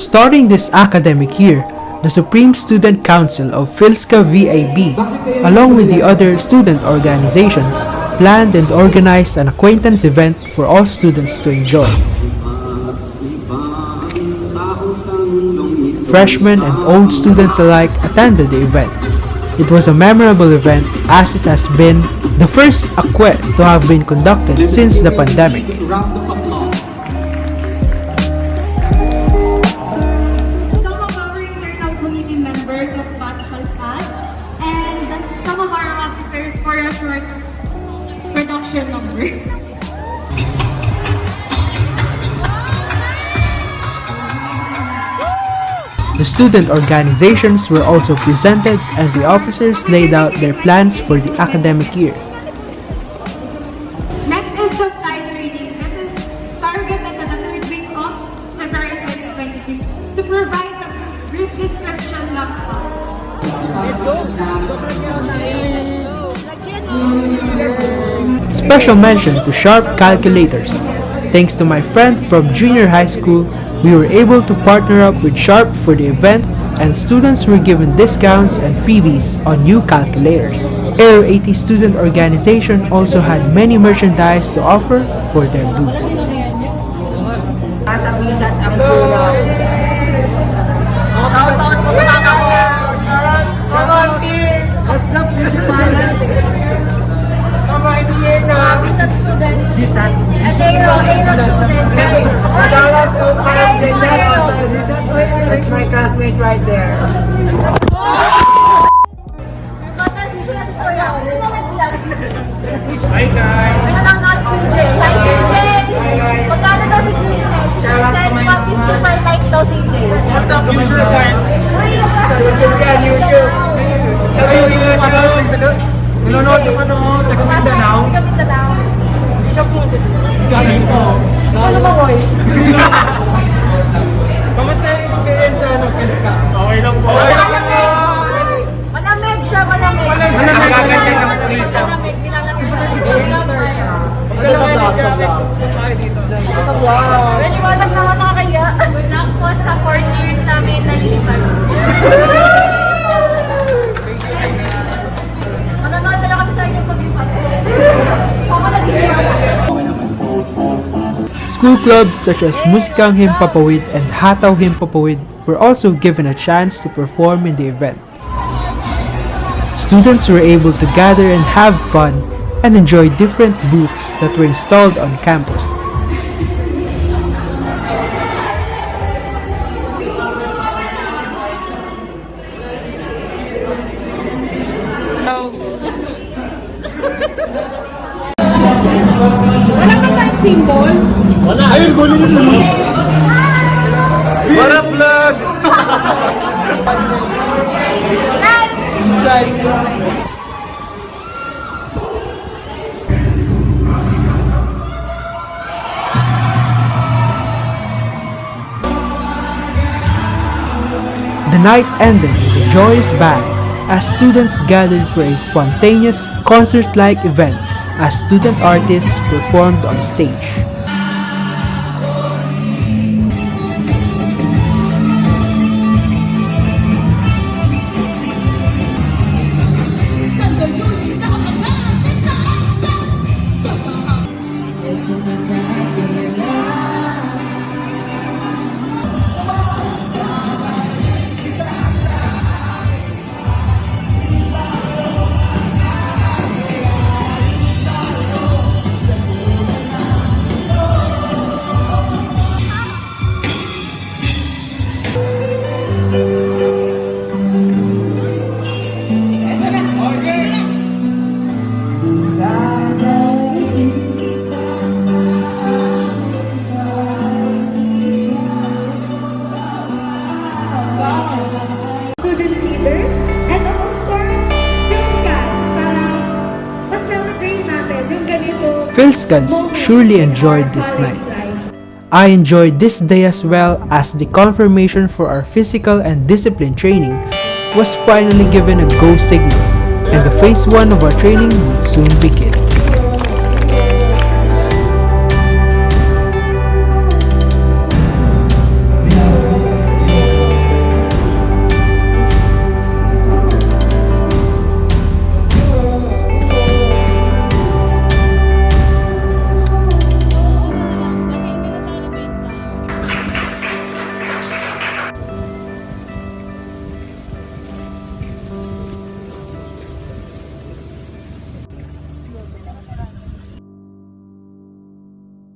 Starting this academic year, the Supreme Student Council of PhilSCA VAB, along with the other student organizations, planned and organized an acquaintance event for all students to enjoy. Freshmen and old students alike attended the event. It was a memorable event as it has been the first AKWE to have been conducted since the pandemic. For a short production number. The student organizations were also presented and the officers laid out their plans for the academic year. Next is the flight training. This is targeted at the third week of February 2023 to provide a brief description lang po. Let's go! Special mention to Sharp calculators. Thanks to my friend from junior high school, we were able to partner up with Sharp for the event and students were given discounts and freebies on new calculators. Aero 80 student organization also had many merchandise to offer for their booth. Sa BSAT ang kulang. Shoutout po sa mga ko. Come on, dear! What's up, Future Balance? Come on, dear na. BSAT students. BSAT. Aero students. Hey! Shoutout to Parang Gender. That's my classmate right there. Transition na si Kuya. Hi guys! Ayun ang not CJ. Hi CJ! Magkano daw si Vincent? Si Vincent, 150 per like daw CJ. What's up, future fan? Uy, yung YouTube yan, YouTube. Nanonood yung taga Mindanao. Taga Mindanao. Hindi siya po. Galing po. Ano ba, boy? Kamusta yung experience sa PhilSCA? Okay lang po. Okay lang po. Malamig siya, malamig. Nakakaganda ng prisa. Malamig. Kailangan siya malamig. Sa vlog. Naniwalag naman nakakaya. Good luck po sa 4 years namin nalilipan. Manonood na lang kami sa inyong pag-ipan. Ako nag-iwan. School clubs such as Musikang Himpapawid and Hataw Himpapawid were also given a chance to perform in the event. Students were able to gather and have fun and enjoy different booths that were installed on campus. Wala ka tayong symbol? Ayun, kunin nyo naman. What up, vlog? The night ended with a joyous bang as students gathered for a spontaneous concert-like event as student artists performed on stage. Student leaders, and of course, PhilSCAs para mas celebrate natin yung ganito. PhilSCAs surely enjoyed this night. I enjoyed this day as well as the confirmation for our physical and discipline training was finally given a go signal and the phase 1 of our training would soon begin.